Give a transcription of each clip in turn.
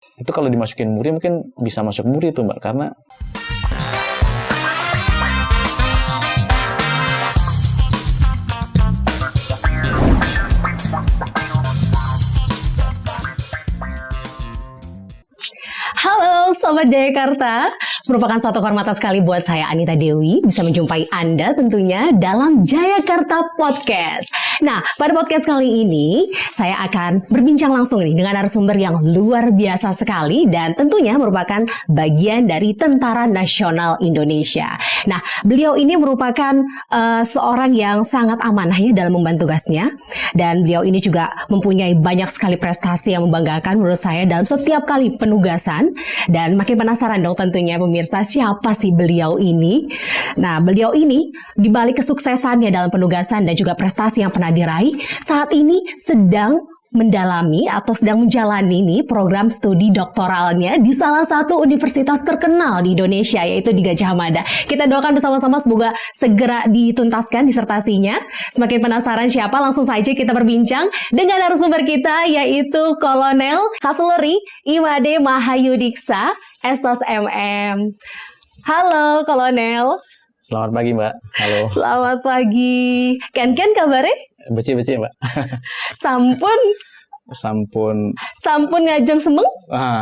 Itu kalau dimasukin Muri mungkin bisa masuk Muri tuh Mbak, karena Halo Sobat Jayakarta, merupakan suatu kehormatan sekali buat saya Anita Dewi bisa menjumpai Anda tentunya dalam Jayakarta Podcast. Nah, pada podcast kali ini saya akan berbincang langsung nih dengan narasumber yang luar biasa sekali dan tentunya merupakan bagian dari Tentara Nasional Indonesia. Nah, beliau ini merupakan seorang yang sangat amanah ya dalam membantu tugasnya, dan beliau ini juga mempunyai banyak sekali prestasi yang membanggakan menurut saya dalam setiap kali penugasan. Dan makin penasaran dong tentunya pemirsa, siapa sih beliau ini? Nah, beliau ini dibalik kesuksesannya dalam penugasan dan juga prestasi yang pernah diraih, saat ini sedang mendalami atau sedang menjalani nih program studi doktoralnya di salah satu universitas terkenal di Indonesia, yaitu di Gadjah Mada. Kita doakan bersama-sama semoga segera dituntaskan disertasinya. Semakin penasaran siapa, langsung saja kita berbincang dengan narasumber kita, yaitu Kolonel Kavaleri Imade Mahayudiksa, Estos MM. Halo Kolonel. selamat pagi Mbak. Halo. Selamat pagi. Ken kabarnya? Beci Mbak. Sampun ngajeng semeng?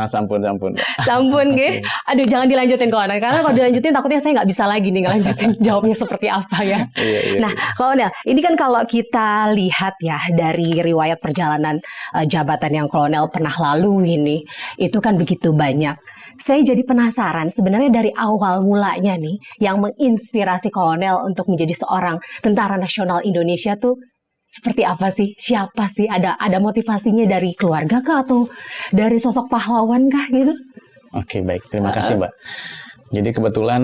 Sampun Mbak. Sampun nggih. Aduh, jangan dilanjutin Kolonel, karena kalau dilanjutin takutnya saya nggak bisa lagi nih ngelanjutin jawabnya seperti apa ya. Iya. Nah, Kolonel, ini kan kalau kita lihat ya dari riwayat perjalanan jabatan yang Kolonel pernah lalui ini, itu kan begitu banyak. Saya jadi penasaran sebenarnya dari awal mulanya nih yang menginspirasi Kolonel untuk menjadi seorang Tentara Nasional Indonesia tuh seperti apa sih? Siapa sih? Ada motivasinya dari keluarga kah atau dari sosok pahlawan kah gitu? Oke, baik. Terima kasih Mbak. Jadi kebetulan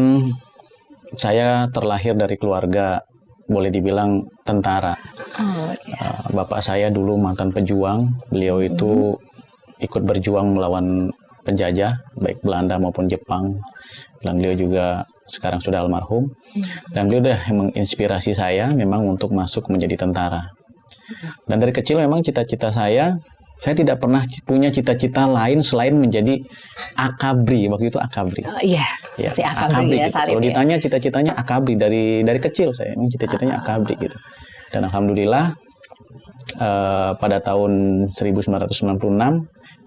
saya terlahir dari keluarga boleh dibilang tentara. Bapak saya dulu mantan pejuang. Beliau itu ikut berjuang melawan penjajah, baik Belanda maupun Jepang. Dan beliau juga sekarang sudah almarhum. Dan beliau udah menginspirasi saya memang untuk masuk menjadi tentara. Dan dari kecil memang cita-cita saya tidak pernah punya cita-cita lain selain menjadi akabri. Waktu itu akabri. Iya, si akabri ya gitu. saat Kalau itu. ditanya cita-citanya akabri dari kecil saya memang cita-citanya akabri gitu. Dan alhamdulillah pada tahun 1996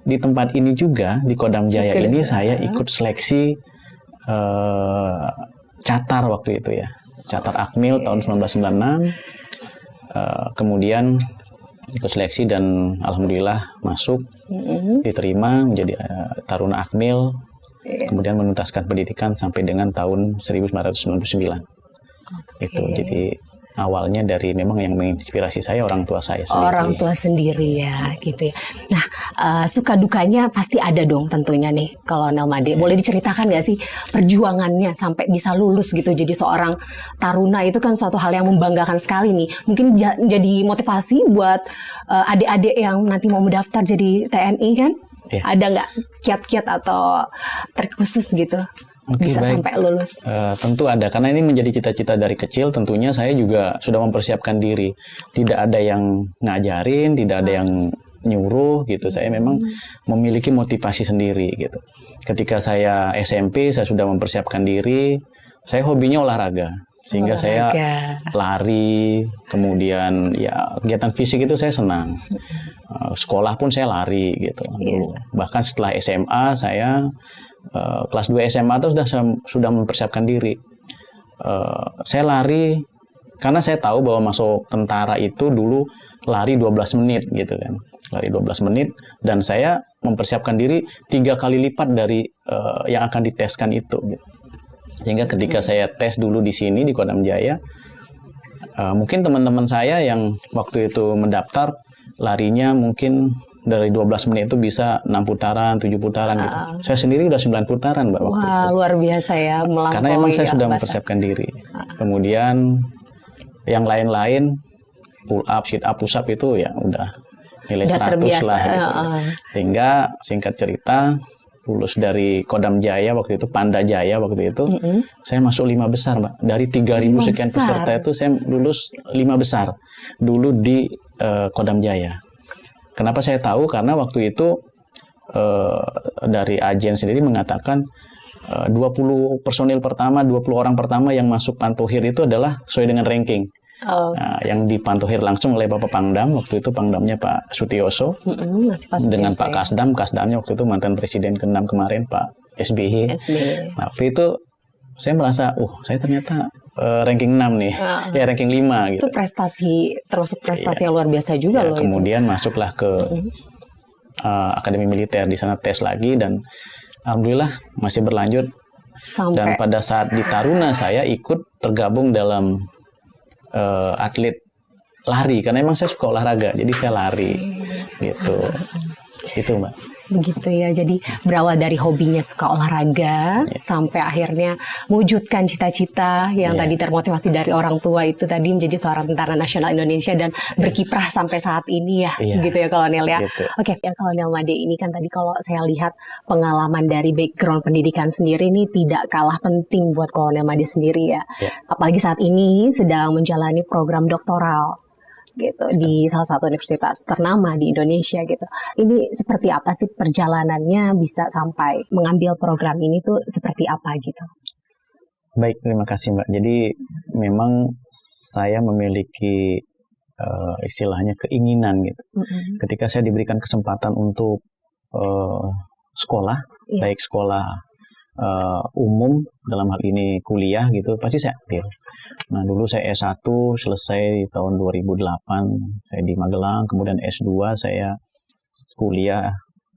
di tempat ini juga di Kodam Jaya ini saya ikut seleksi Catar waktu itu ya. Catar Akmil tahun 1996. Kemudian ikut seleksi dan alhamdulillah masuk, diterima menjadi Taruna Akmil, kemudian menuntaskan pendidikan sampai dengan tahun 1999. Itu jadi awalnya dari memang yang menginspirasi saya orang tua saya sendiri. Orang tua sendiri ya, gitu ya. Nah, suka dukanya pasti ada dong tentunya nih, Kolonel Made. Boleh diceritakan nggak sih perjuangannya sampai bisa lulus gitu jadi seorang taruna? Itu kan suatu hal yang membanggakan sekali nih. Mungkin jadi motivasi buat adik-adik yang nanti mau mendaftar jadi TNI kan? Ya. Ada nggak kiat-kiat atau trik khusus gitu? Bisa baik. Sampai lulus. Tentu ada, karena ini menjadi cita-cita dari kecil. Tentunya saya juga sudah mempersiapkan diri. Tidak ada yang ngajarin, tidak ada yang nyuruh gitu. Saya memang memiliki motivasi sendiri gitu. Ketika saya SMP, saya sudah mempersiapkan diri. Saya hobinya olahraga, sehingga saya lari. Kemudian ya kegiatan fisik itu saya senang. Sekolah pun saya lari gitu. Bahkan setelah SMA saya kelas 2 SMA itu sudah mempersiapkan diri. Saya lari karena saya tahu bahwa masuk tentara itu dulu lari 12 menit gitu kan. Lari 12 menit dan saya mempersiapkan diri 3 kali lipat dari yang akan diteskan itu gitu. Sehingga ketika saya tes dulu di sini di Kodam Jaya, mungkin teman-teman saya yang waktu itu mendaftar larinya mungkin dari 12 menit itu bisa 6 putaran, 7 putaran gitu. Saya sendiri udah 9 putaran Mbak waktu itu. Luar biasa ya, melampaui. Karena emang saya sudah mempersiapkan diri. Kemudian yang lain-lain, pull up, sit up, push up itu ya udah nilai 100 lah gitu. Sehingga singkat cerita lulus dari Kodam Jaya waktu itu, Panda Jaya waktu itu, saya masuk 5 besar Mbak. Dari 3.000 sekian peserta itu saya lulus 5 besar dulu di Kodam Jaya. Kenapa saya tahu? Karena waktu itu dari agen sendiri mengatakan 20 personil pertama, 20 orang pertama yang masuk Pantohir itu adalah sesuai dengan ranking. Nah, yang dipantohir langsung oleh Bapak Pangdam, waktu itu Pangdamnya Pak Sutioso, dengan Pak Kasdam, Kasdamnya waktu itu mantan Presiden ke-6 kemarin Pak SBY. Nah, waktu itu saya merasa, saya ternyata ranking 6 nih, ya ranking 5 gitu. Itu prestasi, termasuk prestasi yang luar biasa juga loh. Kemudian masuklah ke Akademi Militer, di sana tes lagi dan alhamdulillah masih berlanjut. Dan pada saat di Taruna saya ikut tergabung dalam atlet lari karena emang saya suka olahraga, jadi saya lari gitu. Itu Mbak. Begitu ya, jadi berawal dari hobinya suka olahraga sampai akhirnya mewujudkan cita-cita yang tadi termotivasi dari orang tua itu tadi menjadi seorang tentara nasional Indonesia dan berkiprah sampai saat ini ya, gitu ya Kolonel ya. Gitu. Oke, ya Kolonel Made ini kan tadi kalau saya lihat pengalaman dari background pendidikan sendiri ini tidak kalah penting buat Kolonel Made sendiri ya. Apalagi saat ini sedang menjalani program doktoral gitu di salah satu universitas ternama di Indonesia gitu. Ini seperti apa sih perjalanannya bisa sampai mengambil program ini tuh seperti apa gitu? Baik, terima kasih Mbak. Jadi memang saya memiliki istilahnya keinginan gitu. Ketika saya diberikan kesempatan untuk sekolah, baik sekolah umum dalam hal ini kuliah gitu, pasti saya ambil. Nah dulu saya S1 selesai tahun 2008, saya di Magelang, kemudian S2 saya kuliah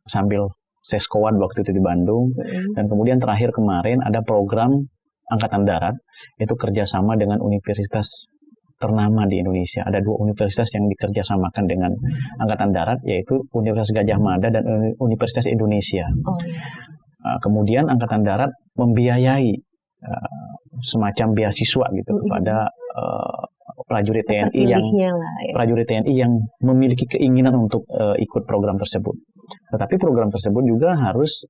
sambil seskoad waktu itu di Bandung, dan kemudian terakhir kemarin ada program Angkatan Darat, itu kerjasama dengan universitas ternama di Indonesia. Ada 2 universitas yang dikerjasamakan dengan Angkatan Darat, yaitu Universitas Gadjah Mada dan Universitas Indonesia. Kemudian Angkatan Darat membiayai semacam beasiswa gitu kepada prajurit TNI yang memiliki keinginan untuk ikut program tersebut. Tetapi program tersebut juga harus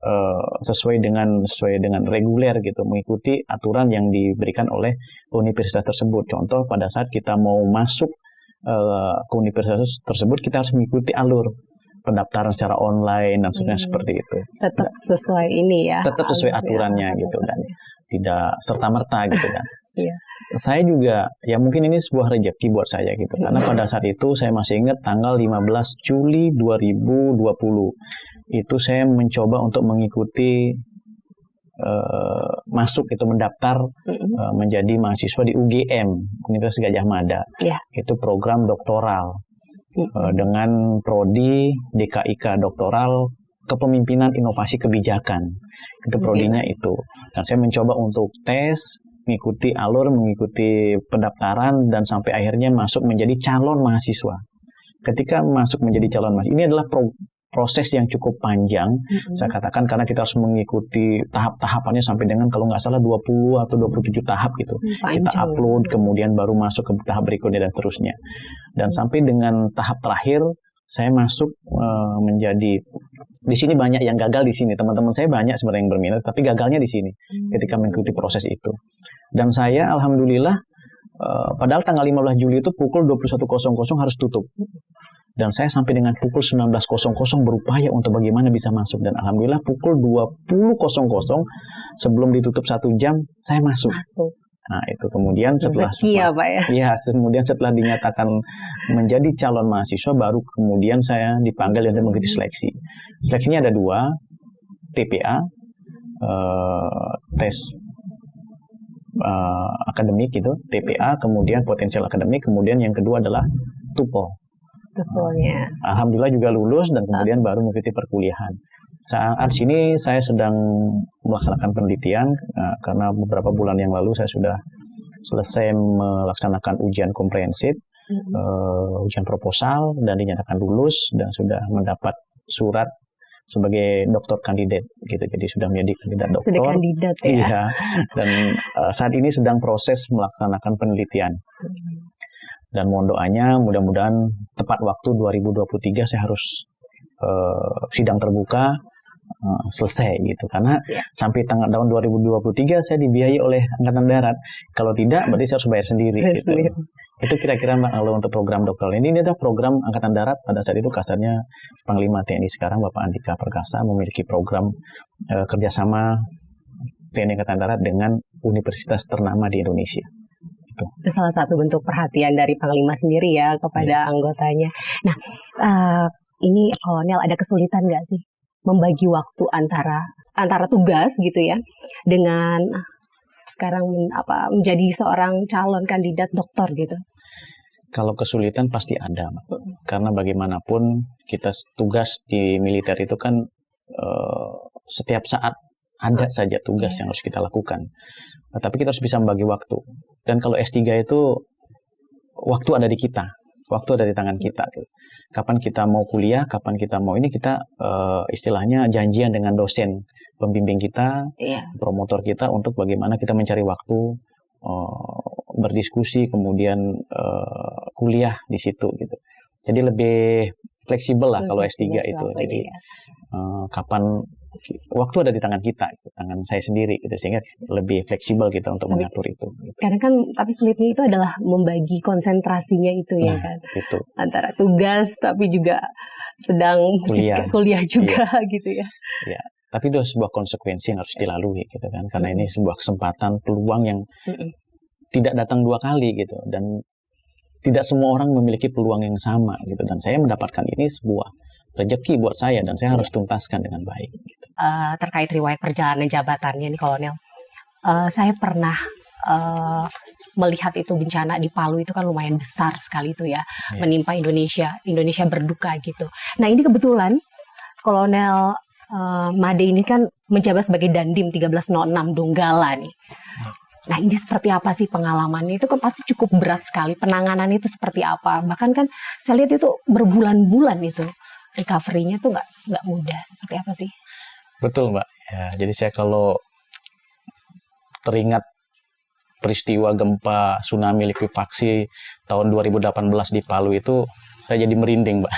sesuai dengan reguler gitu, mengikuti aturan yang diberikan oleh universitas tersebut. Contoh pada saat kita mau masuk ke universitas tersebut, kita harus mengikuti alur pendaftaran secara online dan sebagainya seperti itu. Tetap sesuai ini ya. Tetap sesuai aturannya gitu dan tidak serta-merta gitu kan. Saya juga ya mungkin ini sebuah rezeki buat saya gitu. Karena pada saat itu saya masih ingat tanggal 15 Juli 2020 itu saya mencoba untuk mengikuti masuk itu mendaftar menjadi mahasiswa di UGM, Universitas Gadjah Mada. Itu program doktoral. Dengan prodi DKIK doktoral kepemimpinan inovasi kebijakan, itu prodinya itu. Dan saya mencoba untuk tes, mengikuti alur, mengikuti pendaftaran dan sampai akhirnya masuk menjadi calon mahasiswa. Ketika masuk menjadi calon mahasiswa, ini adalah proses yang cukup panjang, saya katakan, karena kita harus mengikuti tahap-tahapannya sampai dengan kalau nggak salah 20 atau 27 tahap gitu. Kita upload, kemudian baru masuk ke tahap berikutnya dan terusnya. Dan sampai dengan tahap terakhir, saya masuk menjadi, di sini banyak yang gagal di sini. Teman-teman saya banyak sebenarnya yang berminat, tapi gagalnya di sini ketika mengikuti proses itu. Dan saya alhamdulillah, padahal tanggal 15 Juli itu pukul 21.00 harus tutup. Dan saya sampai dengan pukul 19.00 berupaya untuk bagaimana bisa masuk. Dan alhamdulillah pukul 20.00 sebelum ditutup 1 jam, saya masuk. Nah itu kemudian setelah kemudian setelah dinyatakan menjadi calon mahasiswa, baru kemudian saya dipanggil dan mengikuti seleksi. Seleksinya ada 2, TPA, tes akademik itu, TPA, kemudian potensial akademik, kemudian yang kedua adalah TUPO. Alhamdulillah juga lulus dan kemudian baru mengikuti perkuliahan. Saat sini saya sedang melaksanakan penelitian karena beberapa bulan yang lalu saya sudah selesai melaksanakan ujian komprehensif, ujian proposal dan dinyatakan lulus dan sudah mendapat surat sebagai doktor kandidat gitu. Jadi sudah menjadi kandidat doktor. Sudah kandidat ya. Iya. Dan saat ini sedang proses melaksanakan penelitian. Dan mohon doanya mudah-mudahan tepat waktu 2023 saya harus sidang terbuka selesai gitu. Karena sampai tahun 2023 saya dibiayai oleh Angkatan Darat. Kalau tidak berarti saya harus bayar sendiri gitu. Itu kira-kira Mbak kalau untuk program doktoral ini ada program Angkatan Darat pada saat itu kasarnya Panglima TNI sekarang Bapak Andika Perkasa memiliki program kerjasama TNI Angkatan Darat dengan universitas ternama di Indonesia. Itu salah satu bentuk perhatian dari Panglima sendiri ya kepada anggotanya. Nah, ini Kolonel ada kesulitan nggak sih membagi waktu antara tugas gitu ya dengan sekarang menjadi seorang calon kandidat doktor gitu? Kalau kesulitan pasti ada, Mbak. Karena bagaimanapun kita tugas di militer itu kan setiap saat ada saja tugas yang harus kita lakukan. Tapi kita harus bisa membagi waktu. Dan kalau S3 itu waktu ada di kita, waktu ada di tangan kita. Kapan kita mau kuliah, kapan kita mau ini, kita istilahnya janjian dengan dosen pembimbing kita, promotor kita untuk bagaimana kita mencari waktu berdiskusi, kemudian kuliah di situ gitu. Jadi lebih fleksibel lah kalau S3 itu. Jadi kapan waktu ada di tangan kita, tangan saya sendiri gitu, sehingga lebih fleksibel kita untuk mengatur itu. Gitu. Karena kan tapi sulitnya itu adalah membagi konsentrasinya itu ya kan, itu. Antara tugas tapi juga sedang kuliah juga gitu ya. Iya. Tapi itu sebuah konsekuensi yang harus dilalui gitu kan, karena ini sebuah kesempatan, peluang yang tidak datang dua kali gitu, dan tidak semua orang memiliki peluang yang sama gitu, dan saya mendapatkan ini sebuah rezeki buat saya dan saya harus tuntaskan dengan baik. Gitu. Terkait riwayat perjalanan jabatannya nih Kolonel, saya pernah melihat itu bencana di Palu itu kan lumayan besar sekali itu ya, menimpa Indonesia berduka gitu. Nah ini kebetulan Kolonel Made ini kan menjabat sebagai Dandim 1306 Donggala nih. Nah ini seperti apa sih pengalamannya? Itu kan pasti cukup berat sekali. Penanganannya itu seperti apa? Bahkan kan saya lihat itu berbulan-bulan itu. Recovery-nya tuh nggak mudah. Seperti apa sih? Betul Mbak. Ya, jadi saya kalau teringat peristiwa gempa tsunami likuifaksi tahun 2018 di Palu itu, saya jadi merinding Mbak.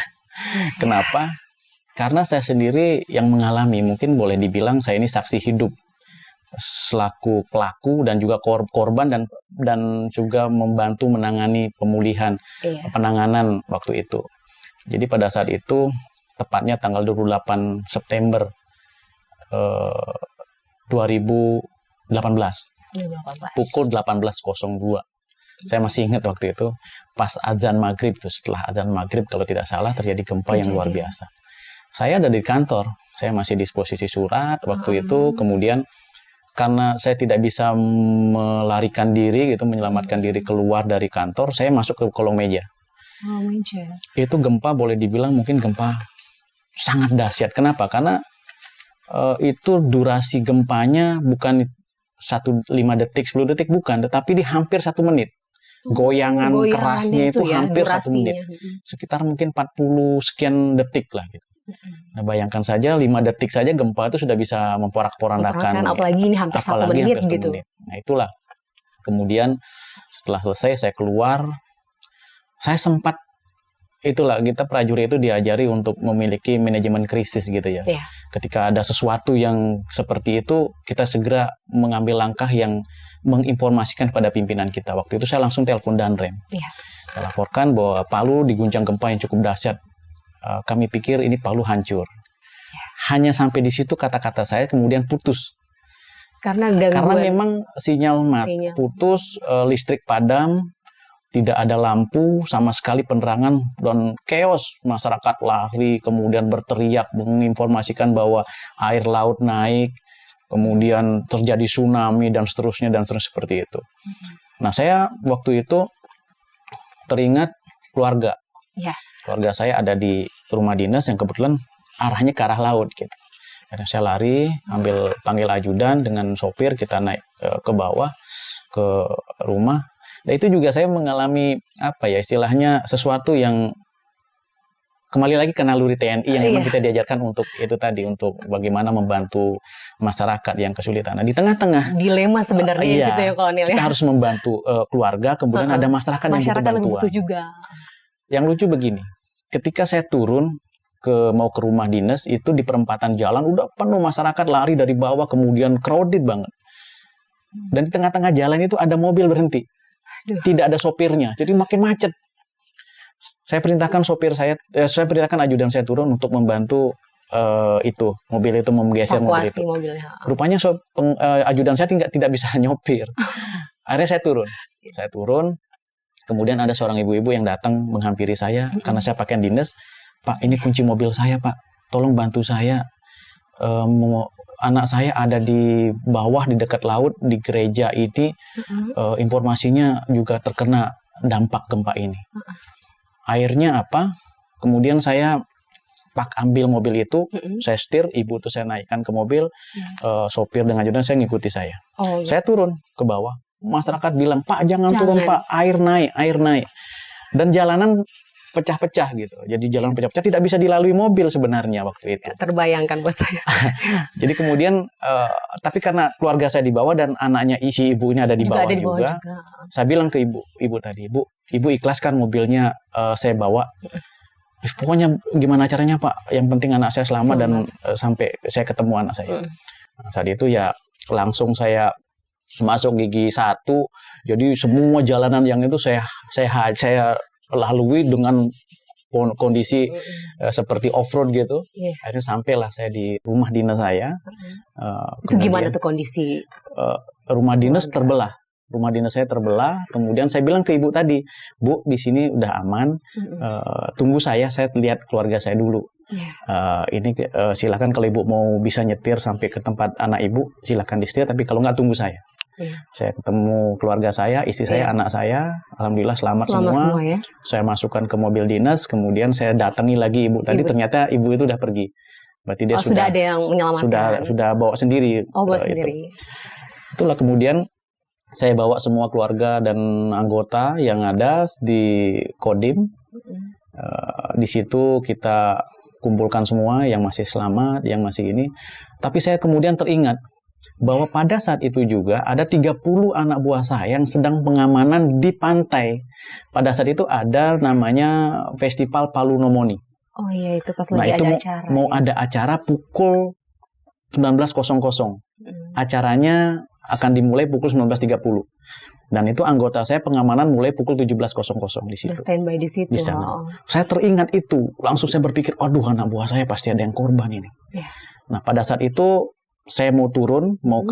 Kenapa? Karena saya sendiri yang mengalami, mungkin boleh dibilang saya ini saksi hidup selaku pelaku dan juga korban dan juga membantu menangani pemulihan penanganan waktu itu. Jadi pada saat itu tepatnya tanggal 28 September 2018 pukul 18.02. Saya masih ingat waktu itu pas azan maghrib tuh, setelah azan maghrib kalau tidak salah terjadi gempa yang luar biasa. Saya ada di kantor, saya masih disposisi surat waktu itu, kemudian karena saya tidak bisa melarikan diri gitu, menyelamatkan diri keluar dari kantor, saya masuk ke kolong meja. Itu gempa boleh dibilang mungkin gempa sangat dahsyat. Kenapa? Karena itu durasi gempanya bukan 5 detik, 10 detik bukan, tetapi di hampir 1 menit. Goyangan kerasnya itu ya, hampir durasinya. 1 menit. Sekitar mungkin 40 sekian detik lah gitu. Nah bayangkan saja 5 detik saja gempa itu sudah bisa memporak-porandakan. Apalagi ini hampir 1 menit gitu. Nah itulah. Kemudian setelah selesai saya keluar, saya sempat itulah kita prajurit itu diajari untuk memiliki manajemen krisis gitu ya. Ketika ada sesuatu yang seperti itu, kita segera mengambil langkah yang menginformasikan pada pimpinan kita. Waktu itu saya langsung telepon Danrem. Saya laporkan bahwa Palu diguncang gempa yang cukup dahsyat. Kami pikir ini Palu hancur. Hanya sampai di situ kata-kata saya kemudian putus. Karena memang sinyal putus, listrik padam, tidak ada lampu sama sekali, penerangan, dan chaos. Masyarakat lari, kemudian berteriak menginformasikan bahwa air laut naik, kemudian terjadi tsunami dan seterusnya seperti itu. Nah saya waktu itu teringat keluarga. Keluarga saya ada di rumah dinas yang kebetulan arahnya ke arah laut gitu. Akhirnya saya lari, panggil ajudan dengan sopir, kita naik ke bawah ke rumah. Dan itu juga saya mengalami istilahnya sesuatu yang kembali lagi ke naluri TNI yang memang kita diajarkan untuk itu tadi, untuk bagaimana membantu masyarakat yang kesulitan. Nah, di tengah-tengah dilema sebenarnya di situ ya Kolonel. Kita harus membantu keluarga, kemudian ada masyarakat yang butuh bantuan. Butuh juga. Yang lucu begini, ketika saya turun mau ke rumah dinas itu di perempatan jalan udah penuh masyarakat lari dari bawah, kemudian crowded banget. Dan di tengah-tengah jalan itu ada mobil berhenti. tidak ada sopirnya, jadi makin macet. Saya perintahkan saya perintahkan ajudan saya turun untuk membantu mobil itu menggeser mobil itu. Mobilnya. Rupanya ajudan saya tidak bisa nyopir. Akhirnya saya turun. Kemudian ada seorang ibu-ibu yang datang menghampiri saya karena saya pakaian dinas. Pak, ini kunci mobil saya, Pak. Tolong bantu saya. Anak saya ada di bawah di dekat laut di gereja ini. Informasinya juga terkena dampak gempa ini. Akhirnya apa? Kemudian saya ambil mobil itu, saya setir, ibu itu saya naikkan ke mobil, sopir dengan ajudan saya ngikuti saya. Saya turun ke bawah. Masyarakat bilang, Pak jangan turun Pak, air naik. Dan jalanan pecah-pecah gitu. Jadi jalan pecah-pecah tidak bisa dilalui mobil sebenarnya waktu itu. Terbayangkan buat saya. Jadi kemudian, tapi karena keluarga saya di bawah dan anaknya ibu ini ada di bawah juga. Saya bilang ke ibu tadi, ibu ikhlaskan mobilnya saya bawa. Pokoknya gimana caranya Pak, yang penting anak saya selamat. Dan sampai saya ketemu anak saya. Nah, saat itu ya langsung saya masuk gigi 1, jadi semua jalanan yang itu saya lalui dengan kondisi seperti off-road gitu. Akhirnya sampailah saya di rumah dinas saya. Itu gimana tuh kondisi? Rumah dinas terbelah. Rumah dinas saya terbelah. Kemudian saya bilang ke ibu tadi, Bu, di sini udah aman. Tunggu saya lihat keluarga saya dulu. Ini silakan kalau ibu mau bisa nyetir sampai ke tempat anak ibu, silakan disetir. Tapi kalau nggak, tunggu saya. Saya ketemu keluarga saya, istri saya, anak saya, alhamdulillah selamat semua. Ya? Saya masukkan ke mobil dinas, kemudian saya datangi lagi ibu tadi. Ternyata ibu itu udah pergi. Berarti dia sudah ada yang menyelamatkan. Sudah bawa sendiri. Bawa sendiri. Itulah kemudian saya bawa semua keluarga dan anggota yang ada di Kodim. Di situ kita kumpulkan semua yang masih selamat, yang masih ini. Tapi saya kemudian teringat bahwa pada saat itu juga ada 30 anak buah saya yang sedang pengamanan di pantai. Pada saat itu ada namanya Festival Palu Nomoni. Oh iya, itu pas lagi ada acara. Mau ada acara pukul 19.00. Acaranya akan dimulai pukul 19.30. Dan itu anggota saya pengamanan mulai pukul 17.00 di situ. Standby di situ. Saya teringat itu, langsung saya berpikir, aduh anak buah saya pasti ada yang korban ini. Nah pada saat itu saya mau turun, mau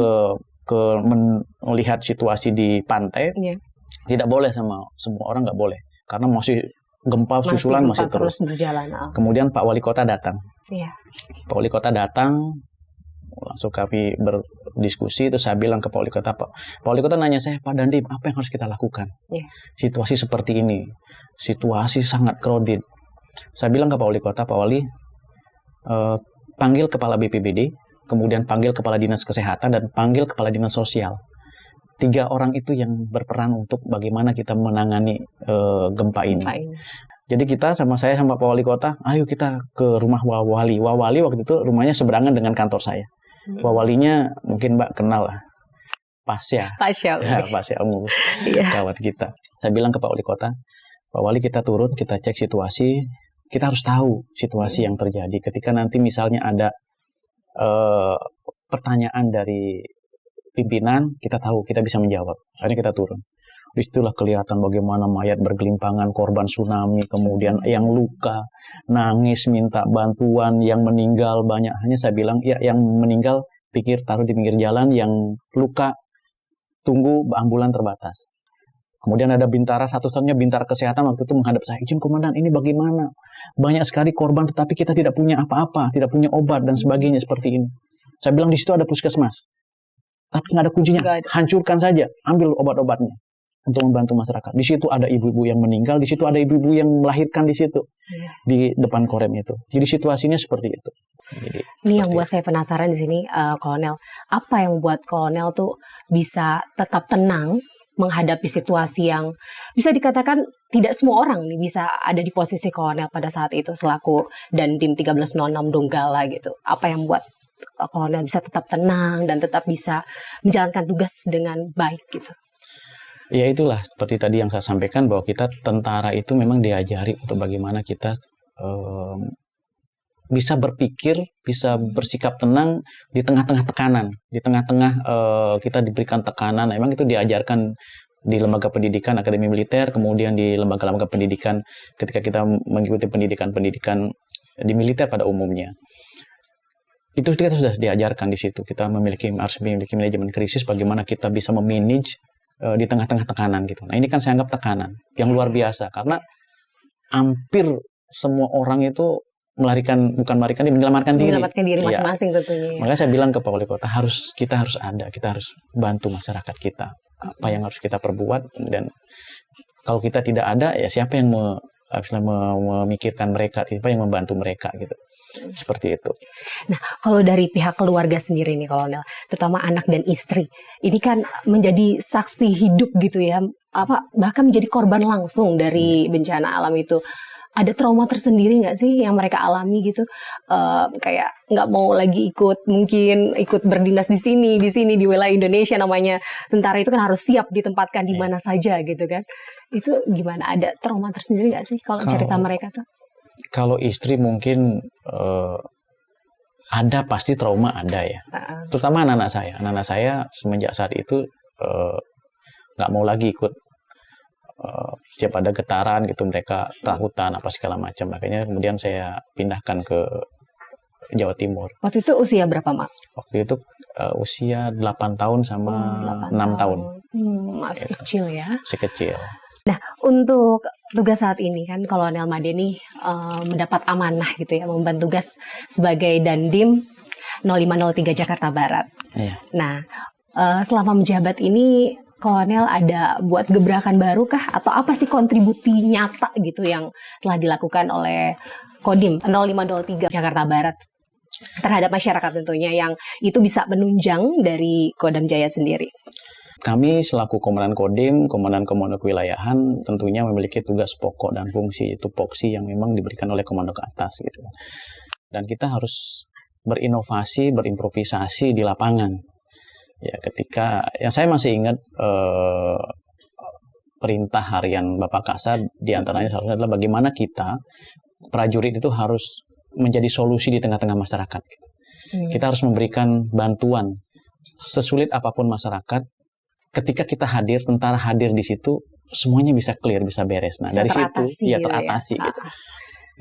melihat situasi di pantai. Tidak boleh semua orang nggak boleh, karena masih gempa susulan masih terus berjalan. Kemudian Pak Wali Kota datang. Pak Wali Kota datang, langsung kami berdiskusi. Terus saya bilang ke Pak Wali Kota, Pak Wali Kota nanya saya, Pak Dandim, apa yang harus kita lakukan? Situasi seperti ini, situasi sangat crowded. Saya bilang ke Pak Wali Kota, Pak Wali, panggil Kepala BPBD, kemudian panggil Kepala Dinas Kesehatan, dan panggil Kepala Dinas Sosial. 3 orang itu yang berperan untuk bagaimana kita menangani gempa ini. Jadi kita saya sama Pak Wali Kota, ayo kita ke rumah Wawali. Wawali waktu itu rumahnya seberangan dengan kantor saya. Wawalinya mungkin Mbak kenal lah. Pasya. Pasya Ungu. Kawan kita. Saya bilang ke Pak Wali Kota, Pak Wali kita turun, kita cek situasi. Kita harus tahu situasi yang terjadi. Ketika nanti misalnya ada pertanyaan dari pimpinan, kita tahu, kita bisa menjawab. Akhirnya kita turun. Disitulah kelihatan bagaimana mayat bergelimpangan, korban tsunami, kemudian yang luka, nangis, minta bantuan, yang meninggal banyak. Hanya saya bilang, ya yang meninggal pikir taruh di pinggir jalan, yang luka tunggu ambulan terbatas. Kemudian ada bintara, satu-satunya bintara kesehatan waktu itu menghadap saya, izin komandan, ini bagaimana? Banyak sekali korban, tetapi kita tidak punya apa-apa, tidak punya obat dan sebagainya seperti ini. Saya bilang di situ ada puskesmas, tapi nggak ada kuncinya, hancurkan saja, ambil obat-obatnya untuk membantu masyarakat. Di situ ada ibu-ibu yang meninggal, di situ ada ibu-ibu yang melahirkan di situ, di depan korem itu. Jadi situasinya seperti itu. Jadi, ini yang buat saya penasaran di sini, Kolonel, apa yang membuat Kolonel tuh bisa tetap tenang menghadapi situasi yang bisa dikatakan tidak semua orang nih bisa ada di posisi Kolonel pada saat itu selaku Dandim 1306 Donggala gitu. Apa yang membuat Kolonel bisa tetap tenang dan tetap bisa menjalankan tugas dengan baik gitu? Ya itulah seperti tadi yang saya sampaikan, bahwa kita tentara itu memang diajari untuk bagaimana kita bisa berpikir, bisa bersikap tenang di tengah-tengah tekanan, di tengah-tengah kita diberikan tekanan. Memang itu diajarkan di lembaga pendidikan akademi militer, kemudian di lembaga-lembaga pendidikan ketika kita mengikuti pendidikan di militer pada umumnya. Itu kita sudah diajarkan di situ. Kita harus memiliki manajemen krisis, bagaimana kita bisa memanage di tengah-tengah tekanan gitu. Nah, ini kan saya anggap tekanan yang luar biasa karena hampir semua orang itu menyelamatkan diri. Menyelamatkan diri masing-masing tentunya. Ya. Makanya saya bilang ke Pak Wali Kota, kita harus bantu masyarakat kita. Apa yang harus kita perbuat, dan kalau kita tidak ada, ya siapa yang memikirkan mereka, siapa yang membantu mereka gitu. Seperti itu. Nah, kalau dari pihak keluarga sendiri nih Kolonel, terutama anak dan istri, ini kan menjadi saksi hidup gitu ya, bahkan menjadi korban langsung dari bencana alam itu. Ada trauma tersendiri nggak sih yang mereka alami gitu? Kayak nggak mau lagi ikut berdinas di sini di wilayah Indonesia, namanya tentara itu kan harus siap ditempatkan di mana saja gitu kan? Itu gimana? Ada trauma tersendiri nggak sih kalau cerita mereka tuh? Kalau istri mungkin ada, pasti trauma ada ya. Terutama anak-anak saya semenjak saat itu nggak mau lagi ikut. Setiap ada getaran gitu mereka takutan apa segala macam, makanya kemudian saya pindahkan ke Jawa Timur. Waktu itu usia berapa, Mak? Waktu itu usia 8 tahun sama 6 tahun. Masih kecil ya? Masih kecil. Nah, untuk tugas saat ini kan Kolonel Madeni mendapat amanah gitu ya, memban tugas sebagai Dandim 0503 Jakarta Barat. Iya. Nah, selama menjabat ini Kolonel ada buat gebrakan baru kah? Atau apa sih kontribusi nyata gitu yang telah dilakukan oleh Kodim 0503 Jakarta Barat terhadap masyarakat tentunya, yang itu bisa menunjang dari Kodam Jaya sendiri? Kami selaku Komandan Kodim, Komandan Kewilayahan tentunya memiliki tugas pokok dan fungsi, itu poksi yang memang diberikan oleh komando ke atas gitu. Dan kita harus berinovasi, berimprovisasi di lapangan. Ya, ketika yang saya masih ingat perintah harian Bapak Kasat diantaranya salah satu adalah bagaimana kita prajurit itu harus menjadi solusi di tengah-tengah masyarakat. Gitu. Kita harus memberikan bantuan sesulit apapun masyarakat. Ketika kita hadir, tentara hadir di situ, semuanya bisa clear, bisa beres. Nah, bisa dari situ ya teratasi gitu.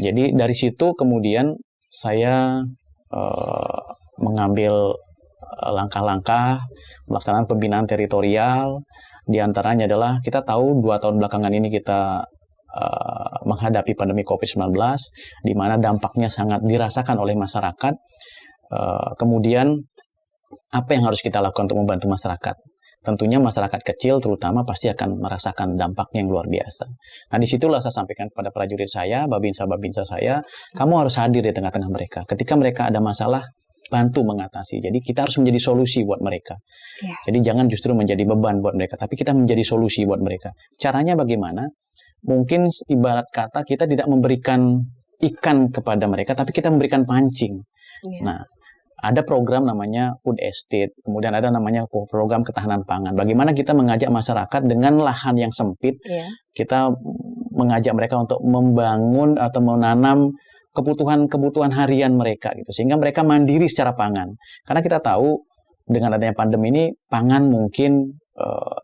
Jadi dari situ kemudian saya mengambil langkah-langkah pelaksanaan pembinaan teritorial. Di antaranya adalah kita tahu 2 tahun belakangan ini kita menghadapi pandemi COVID-19, di mana dampaknya sangat dirasakan oleh masyarakat. Kemudian apa yang harus kita lakukan untuk membantu masyarakat? Tentunya masyarakat kecil terutama pasti akan merasakan dampaknya yang luar biasa. Nah, disitulah saya sampaikan kepada prajurit saya, babinsa saya, kamu harus hadir di tengah-tengah mereka. Ketika mereka ada masalah, bantu mengatasi. Jadi kita harus menjadi solusi buat mereka. Ya. Jadi jangan justru menjadi beban buat mereka, tapi kita menjadi solusi buat mereka. Caranya bagaimana? Mungkin ibarat kata kita tidak memberikan ikan kepada mereka, tapi kita memberikan pancing. Ya. Nah, ada program namanya food estate, kemudian ada namanya program ketahanan pangan. Bagaimana kita mengajak masyarakat dengan lahan yang sempit, kita mengajak mereka untuk membangun atau menanam kebutuhan harian mereka gitu, sehingga mereka mandiri secara pangan. Karena kita tahu dengan adanya pandemi ini pangan mungkin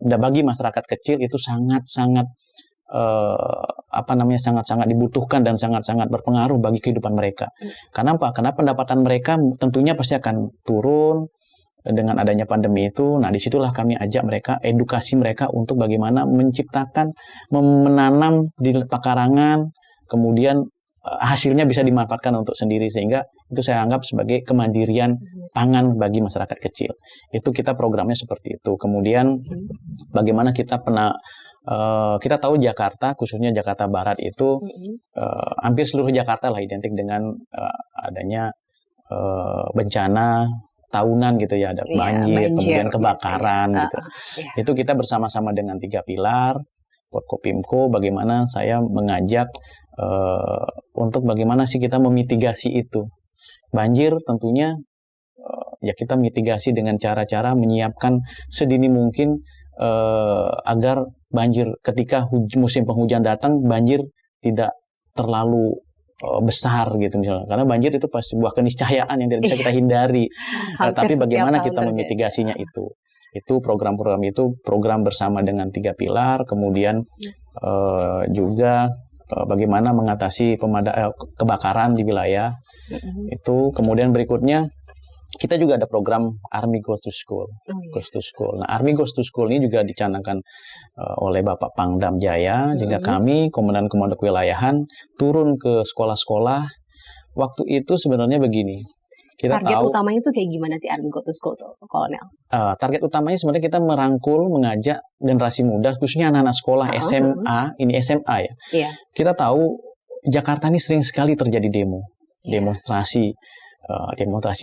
bagi masyarakat kecil itu sangat-sangat sangat-sangat dibutuhkan dan sangat-sangat berpengaruh bagi kehidupan mereka. Karena apa? Karena pendapatan mereka tentunya pasti akan turun dengan adanya pandemi itu. Nah, disitulah kami ajak mereka, edukasi mereka untuk bagaimana menciptakan, menanam di pekarangan, kemudian hasilnya bisa dimanfaatkan untuk sendiri, sehingga itu saya anggap sebagai kemandirian pangan bagi masyarakat kecil. Itu kita programnya seperti itu. Kemudian bagaimana kita kita tahu Jakarta, khususnya Jakarta Barat itu hampir seluruh Jakarta lah identik dengan adanya bencana tahunan gitu ya, ada banjir, kemudian kebakaran gitu. Itu kita bersama-sama dengan 3 pilar Porkopimko, bagaimana saya mengajak untuk bagaimana sih kita memitigasi itu. Banjir tentunya ya kita mitigasi dengan cara-cara menyiapkan sedini mungkin agar banjir ketika musim penghujan datang, banjir tidak terlalu besar gitu misalnya. Karena banjir itu pasti sebuah keniscayaan yang tidak bisa kita hindari. Tapi bagaimana kita memitigasinya itu. Itu program-program itu program bersama dengan 3 pilar, kemudian juga bagaimana mengatasi kebakaran di wilayah. Itu kemudian berikutnya kita juga ada program Army Goes to School. Goes to School. Nah, Army Goes to School ini juga dicanangkan oleh Bapak Pangdam Jaya, sehingga kami komandan-komando kewilayahan turun ke sekolah-sekolah. Waktu itu sebenarnya begini. Kita target tahu, utamanya itu kayak gimana sih Army Goes to School tuh, Kolonel? Target utamanya sebenarnya kita merangkul, mengajak generasi muda, khususnya anak-anak sekolah SMA, ini SMA ya. Iya. Kita tahu Jakarta ini sering sekali terjadi demonstrasi.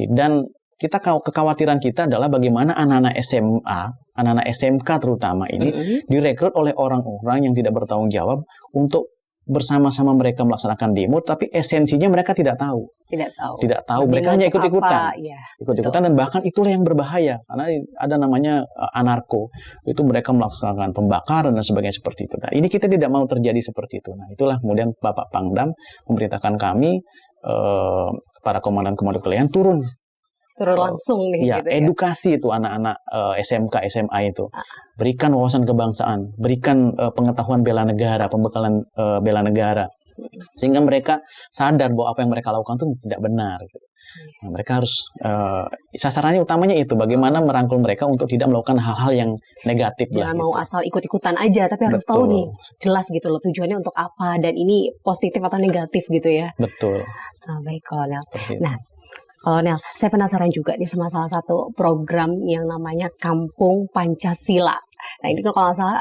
Dan kita kekhawatiran kita adalah bagaimana anak-anak SMA, anak-anak SMK terutama ini direkrut oleh orang-orang yang tidak bertanggung jawab untuk bersama-sama mereka melaksanakan demo, tapi esensinya mereka tidak tahu. Tidak tahu. Mereka hanya ikut-ikutan. Ikut-ikutan dan bahkan itulah yang berbahaya karena ada namanya anarko. Itu mereka melaksanakan pembakaran dan sebagainya seperti itu. Nah, ini kita tidak mau terjadi seperti itu. Nah, itulah kemudian Bapak Pangdam memerintahkan kami para komandan-komando kewilayahan turun langsung nih, ya, gitu ya. Edukasi itu anak-anak SMK, SMA itu. Berikan wawasan kebangsaan, berikan pengetahuan bela negara, pembekalan bela negara. Sehingga mereka sadar bahwa apa yang mereka lakukan itu tidak benar. Gitu. Nah, mereka harus, sasarannya utamanya itu, bagaimana merangkul mereka untuk tidak melakukan hal-hal yang negatif. Jangan mau asal ikut-ikutan aja, tapi harus tahu nih, jelas gitu loh tujuannya untuk apa, dan ini positif atau negatif gitu ya. Betul. Nah, baik Kolonel. Nah, Kolonel, saya penasaran juga nih sama salah satu program yang namanya Kampung Pancasila. Nah, ini kalau nggak salah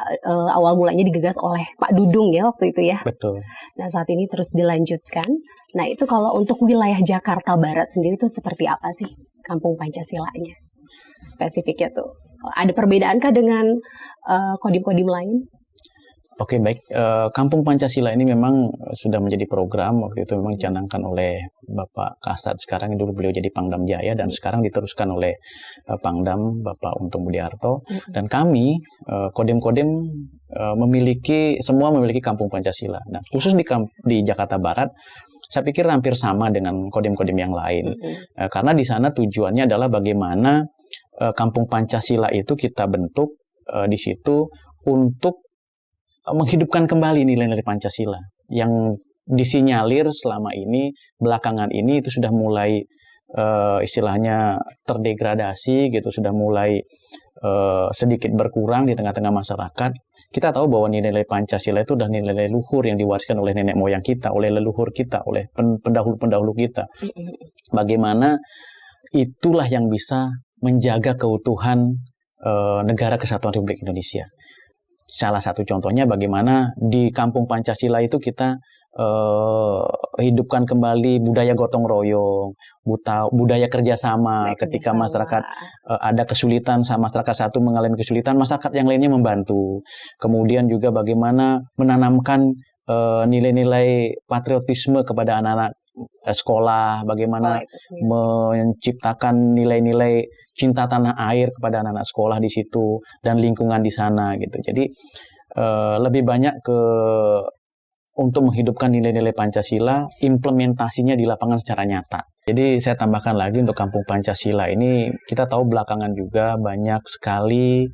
awal mulanya digagas oleh Pak Dudung ya waktu itu ya. Betul. Nah, saat ini terus dilanjutkan. Nah, itu kalau untuk wilayah Jakarta Barat sendiri itu seperti apa sih Kampung Pancasilanya? Spesifiknya tuh. Ada perbedaankah dengan kodim-kodim lain? Oke, baik. Kampung Pancasila ini memang sudah menjadi program, waktu itu memang dicanangkan oleh Bapak Kasat, sekarang dulu beliau jadi Pangdam Jaya, dan sekarang diteruskan oleh Pangdam Bapak Untung Budiarto. Dan kami, kodim-kodim semua memiliki Kampung Pancasila. Nah, khusus di Jakarta Barat, saya pikir hampir sama dengan kodim-kodim yang lain. Karena di sana tujuannya adalah bagaimana Kampung Pancasila itu kita bentuk di situ untuk menghidupkan kembali nilai-nilai Pancasila yang disinyalir selama ini, belakangan ini itu sudah mulai istilahnya terdegradasi gitu, sudah mulai sedikit berkurang di tengah-tengah masyarakat. Kita tahu bahwa nilai-nilai Pancasila itu adalah nilai-nilai luhur yang diwariskan oleh nenek moyang kita, oleh leluhur kita, oleh pendahulu-pendahulu kita. Bagaimana itulah yang bisa menjaga keutuhan negara kesatuan Republik Indonesia. Salah satu contohnya bagaimana di Kampung Pancasila itu kita hidupkan kembali budaya gotong royong, budaya kerjasama. Ketika masyarakat ada kesulitan, masyarakat satu mengalami kesulitan, masyarakat yang lainnya membantu. Kemudian juga bagaimana menanamkan nilai-nilai patriotisme kepada anak-anak sekolah, bagaimana menciptakan nilai-nilai cinta tanah air kepada anak-anak sekolah di situ dan lingkungan di sana gitu. Jadi lebih banyak untuk menghidupkan nilai-nilai Pancasila, implementasinya di lapangan secara nyata. Jadi saya tambahkan lagi untuk Kampung Pancasila ini, kita tahu belakangan juga banyak sekali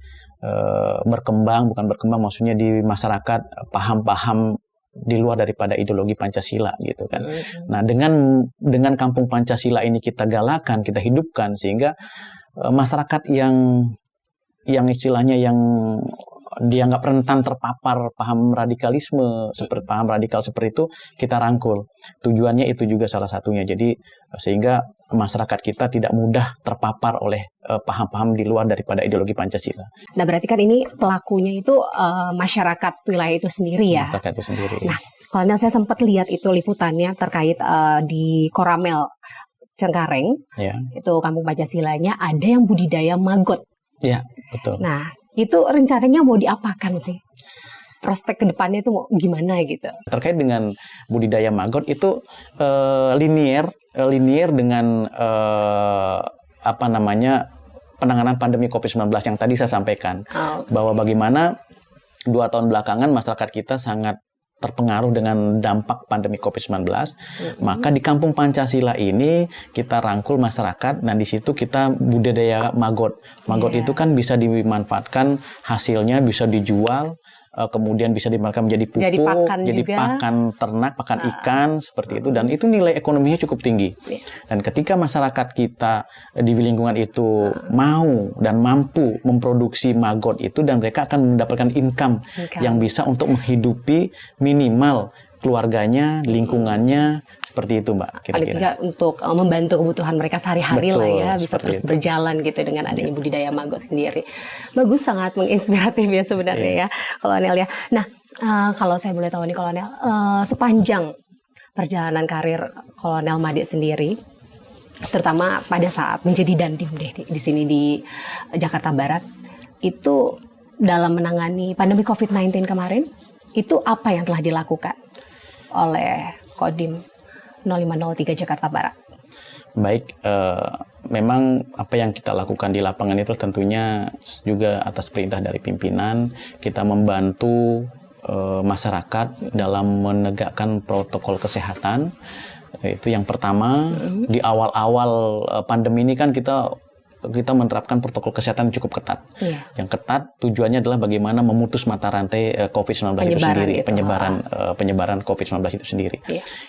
bukan berkembang maksudnya di masyarakat paham-paham di luar daripada ideologi Pancasila gitu kan. Nah, dengan Kampung Pancasila ini kita galakan, kita hidupkan sehingga masyarakat yang istilahnya yang dianggap rentan terpapar paham radikalisme, paham radikal seperti itu, kita rangkul. Tujuannya itu juga salah satunya. Jadi sehingga masyarakat kita tidak mudah terpapar oleh paham-paham di luar daripada ideologi Pancasila. Nah, berarti kan ini pelakunya itu masyarakat wilayah itu sendiri ya? Masyarakat itu sendiri. Nah, kalau saya sempat lihat itu liputannya terkait di Koramel Cengkareng, ya. Itu Kampung Pancasilanya ada yang budidaya maggot. Ya, betul. Nah, itu rencananya mau diapakan sih? Prospek kedepannya itu mau gimana gitu? Terkait dengan budidaya maggot itu linier dengan penanganan pandemi COVID-19 yang tadi saya sampaikan. Bahwa bagaimana 2 tahun belakangan masyarakat kita sangat terpengaruh dengan dampak pandemi COVID-19, maka di Kampung Pancasila ini kita rangkul masyarakat, dan di situ kita budidaya maggot. Maggot itu kan bisa dimanfaatkan, hasilnya bisa dijual, kemudian bisa dimakan menjadi pupuk, jadi pakan ternak, pakan ikan, seperti itu, dan itu nilai ekonominya cukup tinggi. Dan ketika masyarakat kita di lingkungan itu mau dan mampu memproduksi maggot itu, dan mereka akan mendapatkan income yang bisa untuk menghidupi minimal keluarganya, lingkungannya, seperti itu, Mbak. Paling tidak untuk membantu kebutuhan mereka sehari-hari lah ya, bisa terus itu berjalan gitu dengan adanya budidaya maggot sendiri. Bagus, sangat menginspiratif ya sebenarnya ya, Kolonel ya. Nah, kalau saya boleh tahu nih Kolonel, sepanjang perjalanan karir Kolonel Made sendiri, terutama pada saat menjadi dandim deh di sini di Jakarta Barat, itu dalam menangani pandemi COVID-19 kemarin, itu apa yang telah dilakukan oleh Kodim 0503 Jakarta Barat? Baik, memang apa yang kita lakukan di lapangan itu tentunya juga atas perintah dari pimpinan, kita membantu masyarakat dalam menegakkan protokol kesehatan. Itu yang pertama. Di awal-awal pandemi ini kan kita menerapkan protokol kesehatan yang cukup ketat. Yang ketat tujuannya adalah bagaimana memutus mata rantai COVID-19 itu sendiri, penyebaran COVID-19 itu sendiri.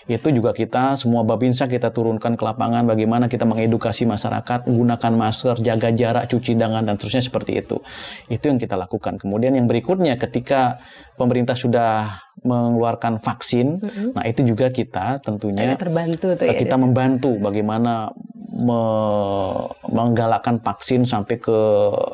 Itu juga kita semua Babinsa kita turunkan ke lapangan, bagaimana kita mengedukasi masyarakat gunakan masker, jaga jarak, cuci tangan, dan seterusnya seperti itu. Itu yang kita lakukan. Kemudian yang berikutnya, ketika pemerintah sudah mengeluarkan vaksin, nah itu juga kita tentunya kita membantu bagaimana menggalakkan vaksin sampai ke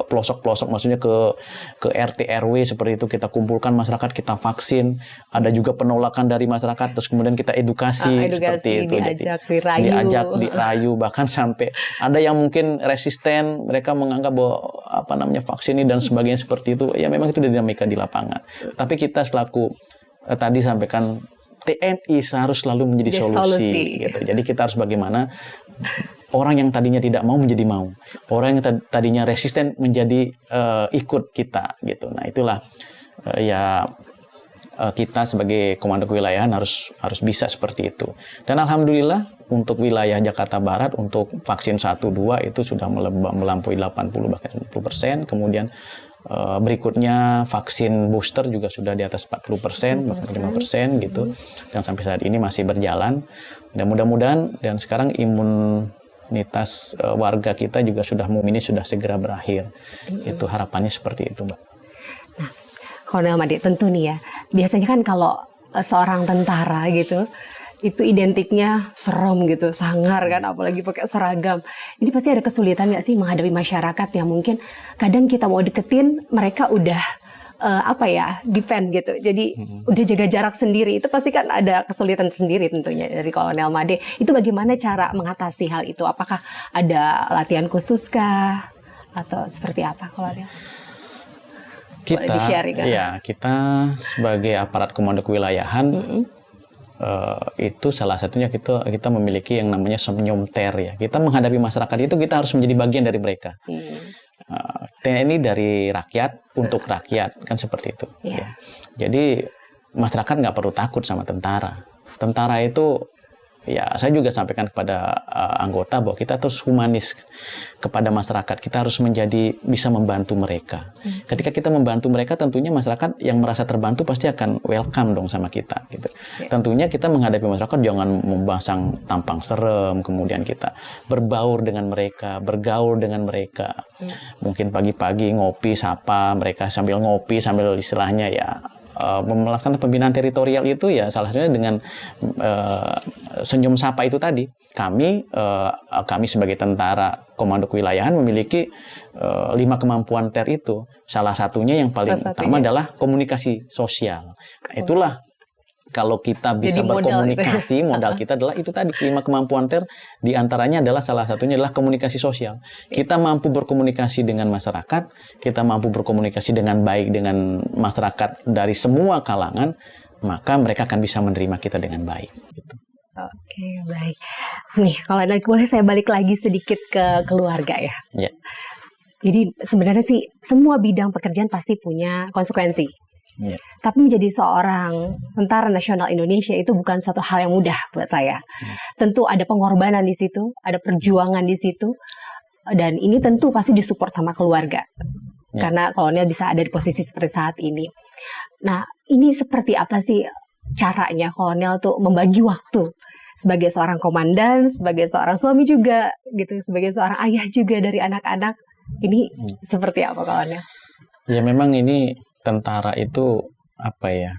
pelosok-pelosok, maksudnya ke RT RW seperti itu, kita kumpulkan masyarakat, kita vaksin. Ada juga penolakan dari masyarakat, terus kemudian kita edukasi seperti itu. Diajak, dirayu, bahkan sampai ada yang mungkin resisten, mereka menganggap bahwa vaksin ini dan sebagainya seperti itu. Ya memang itu dinamika di lapangan. Tapi kita selaku tadi sampaikan, TNI harus selalu menjadi solusi. Gitu. Jadi kita harus bagaimana orang yang tadinya tidak mau menjadi mau, orang yang tadinya resisten menjadi ikut kita, gitu. Nah itulah kita sebagai komando kewilayahan harus bisa seperti itu. Dan alhamdulillah untuk wilayah Jakarta Barat untuk vaksin 1-2 itu sudah melampaui 80 bahkan 90%. Kemudian berikutnya vaksin booster juga sudah di atas 40%, bahkan 5% gitu. Dan sampai saat ini masih berjalan. Dan mudah-mudahan dan sekarang imunitas warga kita juga sudah segera berakhir. Itu harapannya seperti itu, Mbak. Nah, Kolonel Made, tentu nih ya, biasanya kan kalau seorang tentara gitu, itu identiknya serem gitu, sangar kan, apalagi pakai seragam. Ini pasti ada kesulitan nggak sih menghadapi masyarakat yang mungkin kadang kita mau deketin, mereka udah defend gitu. Jadi udah jaga jarak sendiri. Itu pasti kan ada kesulitan sendiri tentunya dari Kolonel Made. Itu bagaimana cara mengatasi hal itu? Apakah ada latihan khusus kah? Atau seperti apa, Kolonel? Kita sebagai aparat komando kewilayahan itu salah satunya kita memiliki yang namanya senyumter ya. Kita menghadapi masyarakat itu kita harus menjadi bagian dari mereka. TNI dari rakyat untuk rakyat kan seperti itu. Ya. Jadi masyarakat nggak perlu takut sama tentara. Tentara itu ya saya juga sampaikan kepada anggota bahwa kita harus humanis kepada masyarakat. Kita harus bisa membantu mereka. Ketika kita membantu mereka, tentunya masyarakat yang merasa terbantu pasti akan welcome dong sama kita. Gitu. Tentunya kita menghadapi masyarakat jangan memasang tampang serem, kemudian kita berbaur dengan mereka, bergaul dengan mereka. Mungkin pagi-pagi ngopi, sapa mereka sambil ngopi, sambil istilahnya ya melaksanakan pembinaan teritorial itu ya salah satunya dengan senyum sapa itu tadi. Kami sebagai tentara komando kewilayahan memiliki 5 kemampuan TER itu. Salah satunya yang paling utama adalah komunikasi sosial. Nah, itulah kalau kita bisa berkomunikasi, modal kita adalah itu tadi 5 kemampuan TER, diantaranya adalah salah satunya adalah komunikasi sosial. Kita mampu berkomunikasi dengan masyarakat, kita mampu berkomunikasi dengan baik dengan masyarakat dari semua kalangan, maka mereka akan bisa menerima kita dengan baik. Gitu. Oke, baik. Nih, kalau boleh saya balik lagi sedikit ke keluarga ya. Ya. Jadi sebenarnya sih semua bidang pekerjaan pasti punya konsekuensi. Iya. Tapi menjadi seorang tentara nasional Indonesia itu bukan suatu hal yang mudah buat saya. Tentu ada pengorbanan di situ, ada perjuangan di situ, dan ini tentu pasti disupport sama keluarga. Ya. Karena kolonel bisa ada di posisi seperti saat ini. Nah, ini seperti apa sih caranya kolonel tuh membagi waktu sebagai seorang komandan, sebagai seorang suami juga, gitu, sebagai seorang ayah juga dari anak-anak. Ini seperti apa kolonel? Ya memang ini tentara itu apa ya?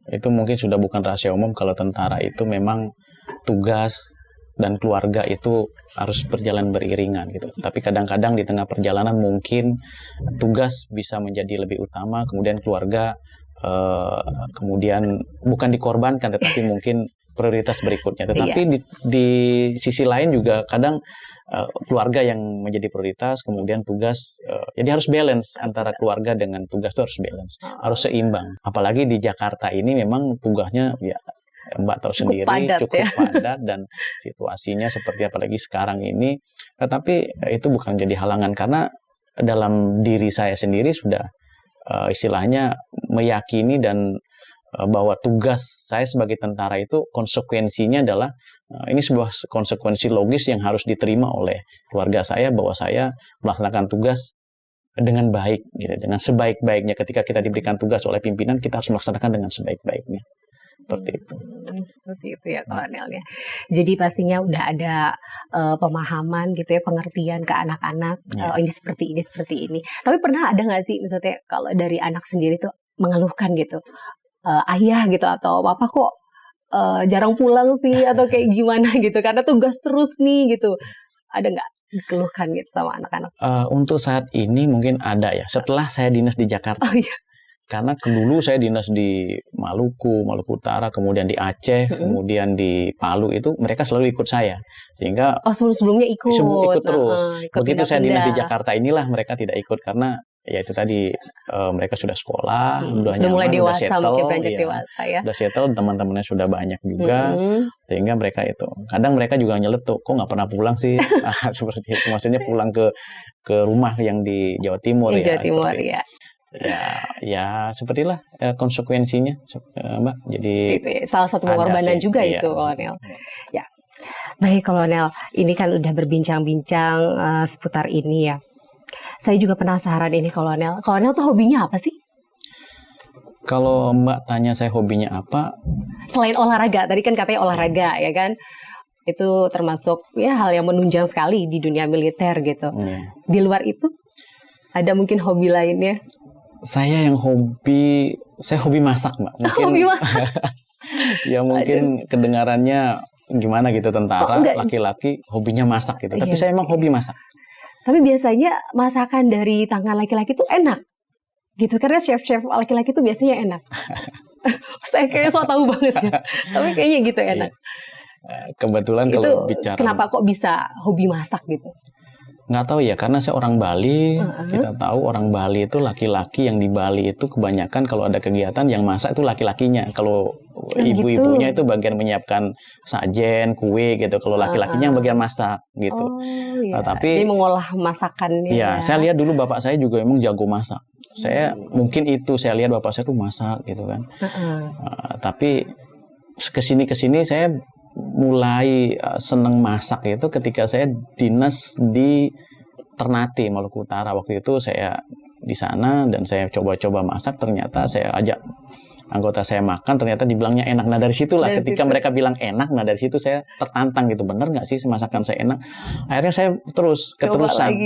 Itu mungkin sudah bukan rahasia umum kalau tentara itu memang tugas dan keluarga itu harus berjalan beriringan gitu. Tapi kadang-kadang di tengah perjalanan mungkin tugas bisa menjadi lebih utama, kemudian keluarga kemudian bukan dikorbankan, tetapi mungkin prioritas berikutnya. Tetapi di sisi lain juga kadang keluarga yang menjadi prioritas, kemudian tugas. Jadi harus balance antara keluarga dengan tugas itu harus balance, harus seimbang. Apalagi di Jakarta ini memang tugasnya ya Mbak tahu sendiri cukup padat dan situasinya seperti apalagi sekarang ini. Tetapi itu bukan jadi halangan karena dalam diri saya sendiri sudah istilahnya meyakini dan bahwa tugas saya sebagai tentara itu konsekuensinya adalah ini sebuah konsekuensi logis yang harus diterima oleh keluarga saya bahwa saya melaksanakan tugas dengan baik, gitu, dengan sebaik-baiknya. Ketika kita diberikan tugas oleh pimpinan, kita harus melaksanakan dengan sebaik-baiknya. Seperti itu. Seperti itu ya kolonel ya. Jadi pastinya udah ada pemahaman gitu ya, pengertian ke anak-anak. Ini seperti ini. Tapi pernah ada nggak sih maksudnya kalau dari anak sendiri tuh mengeluhkan gitu? Ayah gitu atau papa kok jarang pulang sih atau kayak gimana gitu karena tugas terus nih gitu, ada nggak dikeluhkan gitu sama anak-anak? Untuk saat ini mungkin ada ya setelah saya dinas di Jakarta. Karena dulu saya dinas di Maluku Utara, kemudian di Aceh, kemudian di Palu, itu mereka selalu ikut saya. Sehingga sebelumnya ikut terus. Begitu pindah-pindah. Saya dinas di Jakarta inilah mereka tidak ikut karena ya itu tadi mereka sudah sekolah, sudah mulai dewasa, mungkin beranjak dewasa ya. Sudah settle, teman-temannya sudah banyak juga, sehingga mereka itu. Kadang mereka juga nyeletuk, kok nggak pernah pulang sih? Seperti itu. Maksudnya pulang ke rumah yang di Jawa Timur ya. Jawa Timur ya. Ya sepertilah konsekuensinya, Mbak. Jadi itu ya, salah satu pengorbanan juga itu, kolonel. Ya, baik kolonel. Ini kan udah berbincang-bincang seputar ini ya. Saya juga penasaran ini kolonel. Kolonel tuh hobinya apa sih? Kalau Mbak tanya saya hobinya apa? Selain olahraga, tadi kan katanya olahraga ya kan? Itu termasuk ya hal yang menunjang sekali di dunia militer gitu. Di luar itu ada mungkin hobi lainnya? Saya hobi masak, Mbak. Mungkin, hobi masak? Ya mungkin kedengarannya gimana gitu, tentara, laki-laki hobinya masak gitu. Tapi saya emang hobi masak. Tapi biasanya masakan dari tangan laki-laki itu enak. Gitu, karena chef-chef laki-laki itu biasanya enak. Saya kayaknya so tahu banget ya. Tapi kayaknya gitu enak. Kebetulan itu kalau bicara... Kenapa kok bisa hobi masak gitu? Nggak tahu ya, karena saya orang Bali, kita tahu orang Bali itu laki-laki yang di Bali itu kebanyakan kalau ada kegiatan yang masak itu laki-lakinya. Kalau ibu-ibunya itu bagian menyiapkan sajen, kue gitu. Kalau laki-lakinya yang bagian masak gitu. Tapi jadi mengolah masakannya. Iya, saya lihat dulu bapak saya juga emang jago masak. Saya mungkin itu saya lihat bapak saya tuh masak gitu kan. Tapi kesini saya mulai seneng masak itu ketika saya dinas di Ternate, Maluku Utara. Waktu itu saya di sana dan saya coba-coba masak, ternyata saya ajak anggota saya makan, ternyata dibilangnya enak. Nah dari situlah ketika mereka bilang enak, nah dari situ saya tertantang gitu, bener nggak sih masakan saya enak? Akhirnya saya keterusan.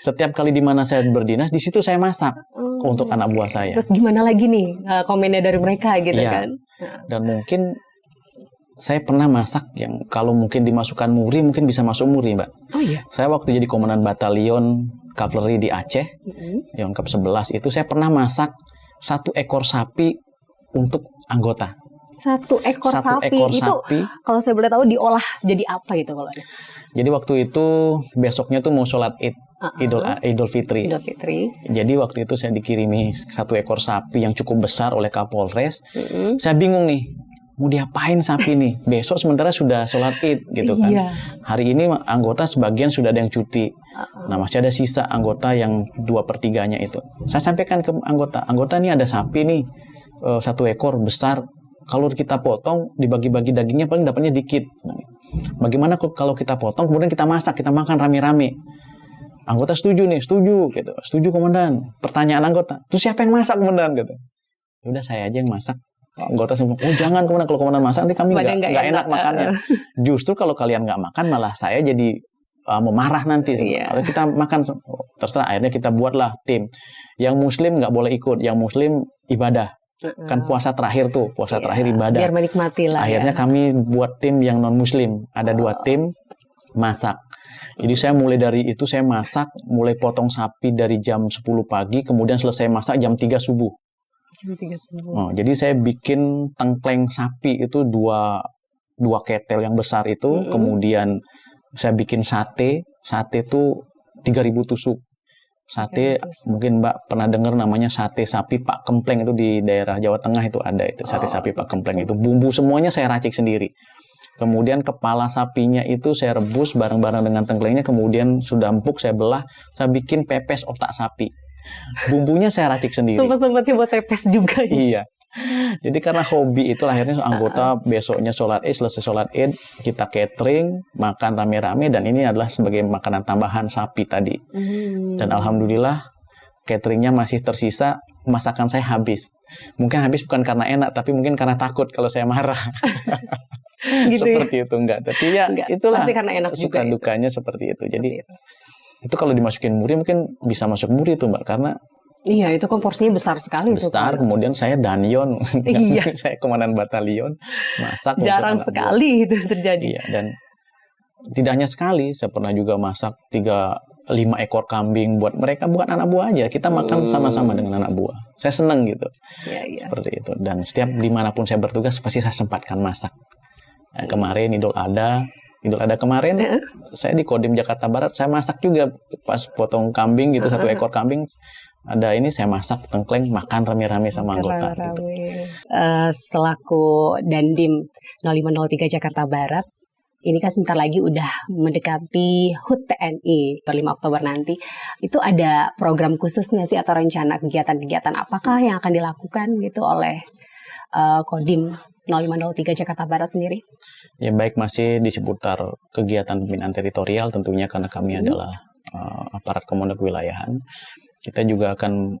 Setiap kali di mana saya berdinas, di situ saya masak untuk anak buah saya. Terus gimana lagi nih komennya dari mereka gitu kan? Dan mungkin saya pernah masak yang kalau mungkin dimasukkan muri, mungkin bisa masuk muri, Mbak. Oh iya? Saya waktu jadi komandan batalion kavaleri di Aceh, yang Kap 11, itu saya pernah masak 1 ekor sapi untuk anggota. 1 ekor sapi. Itu kalau saya boleh tahu diolah jadi apa gitu kalau ada? Jadi waktu itu besoknya tuh mau sholat Id, Idul Fitri. Jadi waktu itu saya dikirimi 1 ekor sapi yang cukup besar oleh Kapolres. Saya bingung nih, mau diapain sapi nih? Besok sementara sudah sholat Id gitu kan. Iya. Hari ini anggota sebagian sudah ada yang cuti. Nah masih ada sisa anggota yang 2/3 itu. Saya sampaikan ke anggota nih ada sapi nih 1 ekor besar. Kalau kita potong dibagi-bagi dagingnya paling dapatnya dikit. Bagaimana kalau kita potong kemudian kita masak, kita makan rame-rame? Anggota setuju nih, setuju gitu. Setuju komandan. Pertanyaan anggota, terus siapa yang masak komandan gitu? Ya udah saya aja yang masak. Anggota semua, oh jangan komandan, kalau komandan masak nanti kami nggak enak makannya. Justru kalau kalian nggak makan malah saya jadi memarah nanti. Kalau kita makan terserah, akhirnya kita buatlah tim. Yang muslim nggak boleh ikut, yang muslim ibadah. Kan puasa terakhir tuh, terakhir ibadah. Biar menikmati lah. Akhirnya kami buat tim yang non muslim, ada 2 tim masak. Jadi saya mulai dari itu saya masak, mulai potong sapi dari jam 10 pagi, kemudian selesai masak jam 3 subuh. Jadi saya bikin tengkleng sapi itu 2 ketel yang besar itu, kemudian saya bikin sate itu 3.000 tusuk. Sate mungkin Mbak pernah dengar namanya sate sapi Pak Kempleng, itu di daerah Jawa Tengah itu ada itu sate sapi Pak Kempleng itu. Bumbu semuanya saya racik sendiri. Kemudian kepala sapinya itu saya rebus bareng-bareng dengan tengklengnya, kemudian sudah empuk saya belah, saya bikin pepes otak sapi. Bumbunya saya racik sendiri. Sempet-sempetnya buat pepes juga. Iya. Jadi karena hobi itu akhirnya anggota besoknya sholat Id, selesai sholat Id kita catering, makan rame-rame, dan ini adalah sebagai makanan tambahan sapi tadi. Dan alhamdulillah cateringnya masih tersisa, masakan saya habis. Mungkin habis bukan karena enak, tapi mungkin karena takut kalau saya marah. Gitu seperti itu enggak. Tapi ya itulah pasti karena enak suka juga dukanya itu. Seperti itu. Jadi itu kalau dimasukin muri mungkin bisa masuk muri tuh Mbak, karena iya, itu kan porsinya besar sekali. Besar, itu, kemudian saya danyon, saya komandan batalion, masak. Jarang sekali itu terjadi. Iya, dan tidak hanya sekali, saya pernah juga masak 5 ekor kambing buat mereka, bukan anak buah aja. Kita makan sama-sama dengan anak buah. Saya senang gitu, seperti itu. Dan setiap dimanapun saya bertugas, pasti saya sempatkan masak. Nah, kemarin Idul Adha kemarin, saya di Kodim Jakarta Barat, saya masak juga pas potong kambing gitu, 1 ekor kambing. Ada ini saya masak tengkleng, makan rame-rame sama anggota. Gitu. Selaku Dandim 0503 Jakarta Barat, ini kan sebentar lagi udah mendekati HUT TNI per 5 Oktober nanti. Itu ada program khusus nggak sih atau rencana kegiatan-kegiatan apakah yang akan dilakukan gitu oleh Kodim 0503 Jakarta Barat sendiri? Ya baik, masih di seputar kegiatan pembinaan teritorial tentunya, karena kami adalah aparat komando kewilayahan. Kita juga akan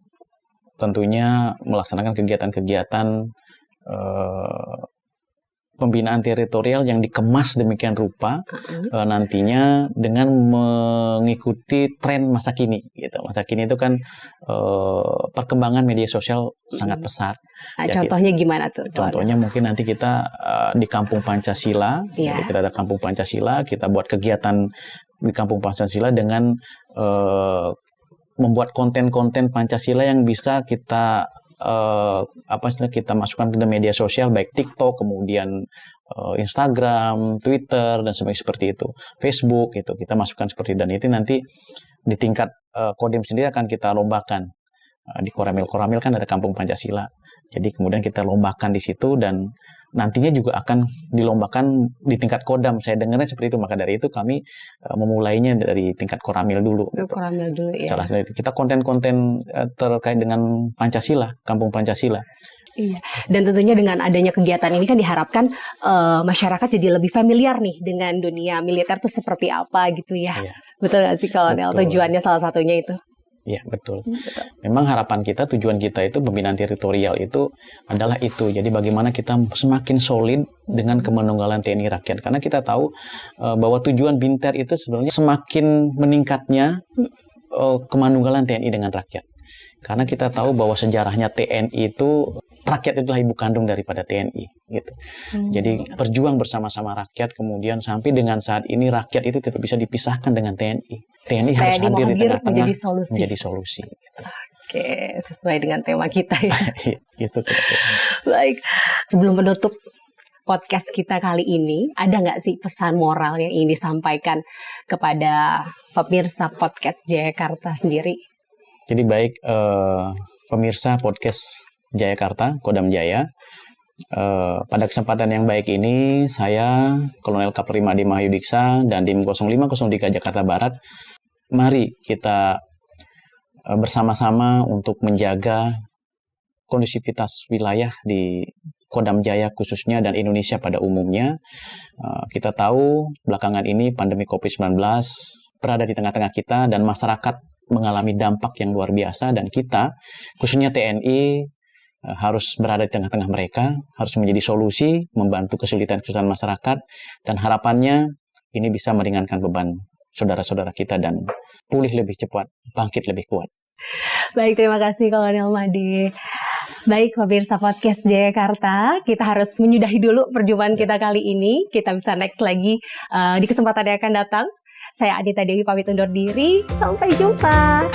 tentunya melaksanakan kegiatan-kegiatan pembinaan teritorial yang dikemas demikian rupa nantinya dengan mengikuti tren masa kini. Gitu. Masa kini itu kan perkembangan media sosial sangat pesat. Nah, contohnya gimana tuh? Contohnya mungkin nanti kita di Kampung Pancasila, jadi kita ada Kampung Pancasila, kita buat kegiatan di Kampung Pancasila dengan membuat konten-konten Pancasila yang bisa kita kita masukkan ke media sosial, baik TikTok, kemudian Instagram, Twitter, dan sebagainya seperti itu. Facebook itu kita masukkan seperti itu, dan itu nanti di tingkat Kodim sendiri akan kita lombakan. Di Koramil kan ada Kampung Pancasila. Jadi kemudian kita lombakan di situ, dan nantinya juga akan dilombakan di tingkat Kodam. Saya dengarnya seperti itu, maka dari itu kami memulainya dari tingkat Koramil dulu. Koramil dulu, ya. Salah satu itu kita konten-konten terkait dengan Pancasila, Kampung Pancasila. Iya, dan tentunya dengan adanya kegiatan ini kan diharapkan masyarakat jadi lebih familiar nih dengan dunia militer itu seperti apa gitu ya. Iya. Betul nggak sih Kolonel? Tujuannya salah satunya itu. Iya, betul. Memang harapan kita, tujuan kita itu pembinaan teritorial itu adalah itu. Jadi bagaimana kita semakin solid dengan kemanunggalan TNI Rakyat. Karena kita tahu bahwa tujuan Binter itu sebenarnya semakin meningkatnya kemanunggalan TNI dengan rakyat. Karena kita tahu bahwa sejarahnya TNI itu, rakyat itulah ibu kandung daripada TNI. Gitu. Jadi berjuang bersama-sama rakyat, kemudian sampai dengan saat ini rakyat itu tidak bisa dipisahkan dengan TNI. TNI harus hadir di tengah-tengah menjadi solusi. Gitu. Oke, sesuai dengan tema kita ya. Gitu. Baik, sebelum menutup podcast kita kali ini, ada nggak sih pesan moral yang ingin disampaikan kepada pemirsa podcast Jayakarta sendiri? Jadi baik pemirsa podcast Jayakarta, Kodam Jaya, Pada kesempatan yang baik ini, saya, Kolonel Kapolri Madi Mahyudiksa, dan Dim 0503 Jakarta Barat, mari kita bersama-sama untuk menjaga kondusivitas wilayah di Kodam Jaya khususnya dan Indonesia pada umumnya. Kita tahu belakangan ini pandemi COVID-19 berada di tengah-tengah kita dan masyarakat mengalami dampak yang luar biasa, dan kita, khususnya TNI, harus berada di tengah-tengah mereka, harus menjadi solusi, membantu kesulitan-kesulitan masyarakat, dan harapannya ini bisa meringankan beban saudara-saudara kita dan pulih lebih cepat, bangkit lebih kuat. Baik, terima kasih Kolonel Madi. Baik, pemirsa podcast Jayakarta, kita harus menyudahi dulu perjumpaan kita kali ini. Kita bisa next lagi di kesempatan yang akan datang. Saya Anita Dewi pamit undur diri. Sampai jumpa.